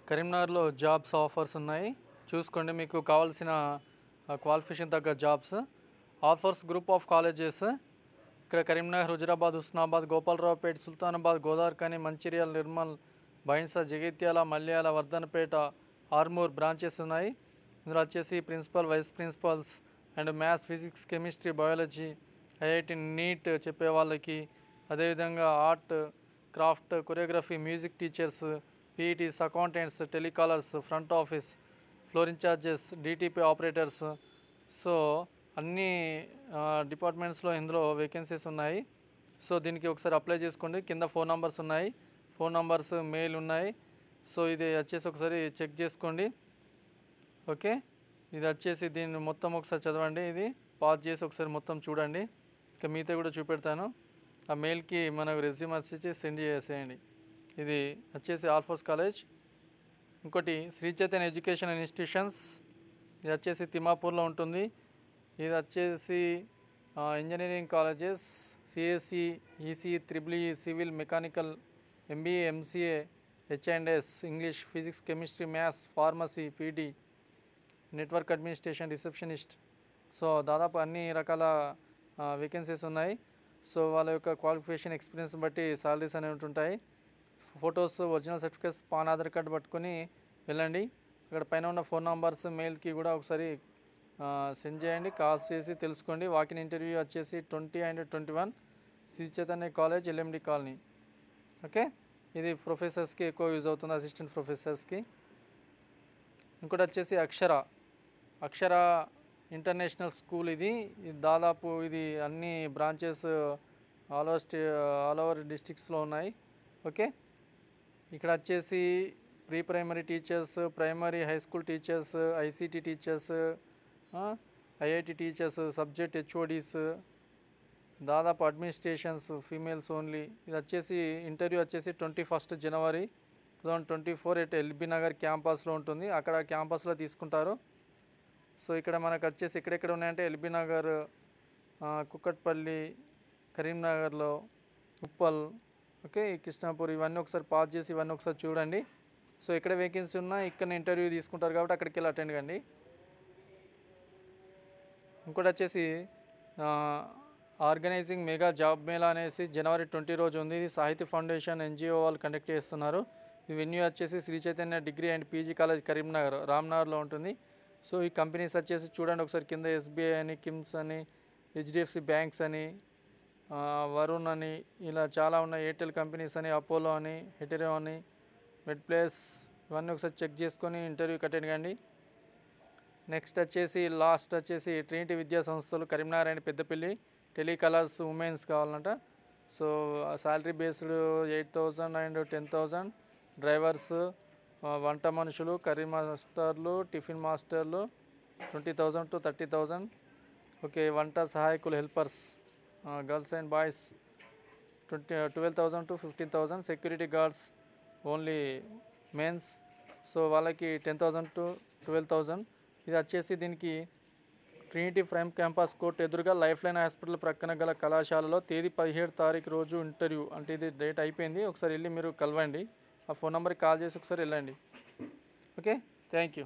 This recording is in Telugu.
కరీంనగర్లో జాబ్స్ ఆఫర్స్ ఉన్నాయి, చూసుకోండి. మీకు కావాల్సిన క్వాలిఫికేషన్ తగ్గ jobs offers. Group of colleges ఇక్కడ కరీంనగర్, హుజరాబాద్, హుస్నాబాద్, గోపాలరావుపేట, సుల్తానాబాద్, గోదావరిఖని, మంచిర్యాల, నిర్మల్, బైన్సా, జగిత్యాల, మల్యాల, వర్ధనపేట, ఆర్మూర్ బ్రాంచెస్ ఉన్నాయి. ఇందులో వచ్చేసి principal, vice principals and maths, physics, chemistry, biology, IIT NEET చెప్పే వాళ్ళకి, అదేవిధంగా art, craft, choreography, music teachers, PETs, accountants, telecallers, front office, floor incharges, DTP operators. So అన్ని డిపార్ట్మెంట్స్లో ఇందులో వేకెన్సీస్ ఉన్నాయి. సో దీనికి ఒకసారి అప్లై చేసుకోండి. కింద ఫోన్ నంబర్స్ ఉన్నాయి, ఫోన్ నంబర్స్, మెయిల్ ఉన్నాయి. సో ఇది వచ్చేసి ఒకసారి చెక్ చేసుకోండి. ఓకే, ఇది వచ్చేసి దీన్ని మొత్తం ఒకసారి చదవండి, ఇది పాజ్ చేసి ఒకసారి మొత్తం చూడండి. ఇక మిగతా కూడా చూపెడతాను. ఆ మెయిల్కి మనకు రెజ్యూమ్ వచ్చేసి సెండ్ చేసేయండి. ఇది వచ్చేసి ఆల్ఫోర్స్ కాలేజ్. ఇంకోటి శ్రీ చైతన్య ఎడ్యుకేషన్ ఇన్స్టిట్యూషన్స్, ఇది వచ్చేసి తిమ్మాపూర్లో ఉంటుంది. ఇది వచ్చేసి engineering colleges, CSC, EC, triple E, civil, mechanical, MBA, MCA, H and S, English, physics, chemistry, maths, pharmacy, PT, network administration, receptionist. So దాదాపు అన్ని రకాల వేకెన్సీస్ ఉన్నాయి. సో వాళ్ళ యొక్క క్వాలిఫికేషన్, ఎక్స్పీరియన్స్ బట్టి సాలరీస్ అనేవి ఉంటాయి. Photos, original certificates, pan, Aadhaar card పట్టుకొని వెళ్ళండి. అక్కడ పైన ఉన్న ఫోన్ నంబర్స్, మెయిల్కి కూడా ఒకసారి సెండ్ చేయండి. కాల్స్ చేసి తెలుసుకోండి. వాకిన్ ఇంటర్వ్యూ వచ్చేసి 20 and 21 Sri Chaitanya college, LMD colony. Okay, ఇది ప్రొఫెసర్స్కి ఎక్కువ యూజ్ అవుతుంది, అసిస్టెంట్ ప్రొఫెసర్స్కి. ఇంకోటి వచ్చేసి అక్షర ఇంటర్నేషనల్ స్కూల్. ఇది దాదాపు ఇది అన్ని బ్రాంచెస్ ఆల్ ఓవర్ డిస్ట్రిక్ట్స్లో ఉన్నాయి. ఓకే, ఇక్కడ వచ్చేసి pre primary teachers, primary high school teachers, ICT teachers, IIT teachers, subject HODs, దాదాపు అడ్మినిస్ట్రేషన్స్, ఫీమేల్స్ ఓన్లీ. ఇది వచ్చేసి ఇంటర్వ్యూ వచ్చేసి 21 జనవరి 2024 ఎట్ ఎల్బీ నగర్ క్యాంపస్లో ఉంటుంది. అక్కడ క్యాంపస్లో తీసుకుంటారు. సో ఇక్కడ మనకు వచ్చేసి ఎక్కడెక్కడ ఉన్నాయంటే ఎల్బీ నగర్, కుక్కట్పల్లి, కరీంనగర్లో, ఉప్పల్, ఓకే, కృష్ణాపూర్, ఇవన్నీ ఒకసారి పాస్ చేసి ఇవన్నీ ఒకసారి చూడండి. సో ఎక్కడ వేకెన్సీ ఉన్నా ఇక్కడ ఇంటర్వ్యూ తీసుకుంటారు కాబట్టి అక్కడికి వెళ్ళి అటెండ్ కండి. ఇంకోటి వచ్చేసి ఆర్గనైజింగ్ మెగా జాబ్ మేళా అనేసి జనవరి 20 రోజు ఉంది. ఇది సాహిత్య ఫౌండేషన్, ఎన్జిఓ వాళ్ళు కండక్ట్ చేస్తున్నారు. ఈ వెన్యూ వచ్చేసి Sri Chaitanya degree and PG college, Karimnagar, రామ్నగర్లో ఉంటుంది. సో ఈ కంపెనీస్ వచ్చేసి చూడండి ఒకసారి కింద ఎస్బీఐ అని, కిమ్స్ అని, హెచ్డిఎఫ్సి బ్యాంక్స్ అని, వరుణ్ అని, ఇలా చాలా ఉన్నాయి. ఎయిర్టెల్ కంపెనీస్ అని, అపోలో అని, హెటెరో అని, మెడ్ప్లేస్, ఇవన్నీ ఒకసారి చెక్ చేసుకొని ఇంటర్వ్యూకి అటెండ్ కండి. నెక్స్ట్ వచ్చేసి లాస్ట్ వచ్చేసి ట్రినిటీ విద్యా సంస్థలు, Karimnagar and Peddapalli, telecallers womens కావాలంట. So salary based 8,000 and 10,000. Drivers, వంట మనుషులు, కర్రీ మాస్టర్లు, టిఫిన్ మాస్టర్లు 20,000 to 30,000. ఓకే, వంట సహాయకులు, helpers, girls and boys 12,000 to 15,000. Security guards only mens, so వాళ్ళకి 10,000 to 12,000. ఇది వచ్చేసి దీనికి ట్రినిటీ ప్రైమ్ క్యాంపస్ కోర్ట్ ఎదురుగా లైఫ్ లైన్ హాస్పిటల్ ప్రక్కన గల కళాశాలలో తేదీ 17 తారీఖు రోజు ఇంటర్వ్యూ. అంటే ఇది డేట్ అయిపోయింది, ఒకసారి వెళ్ళి మీరు కలవండి. ఆ ఫోన్ నెంబర్కి కాల్ చేసి ఒకసారి వెళ్ళండి. Okay, thank you.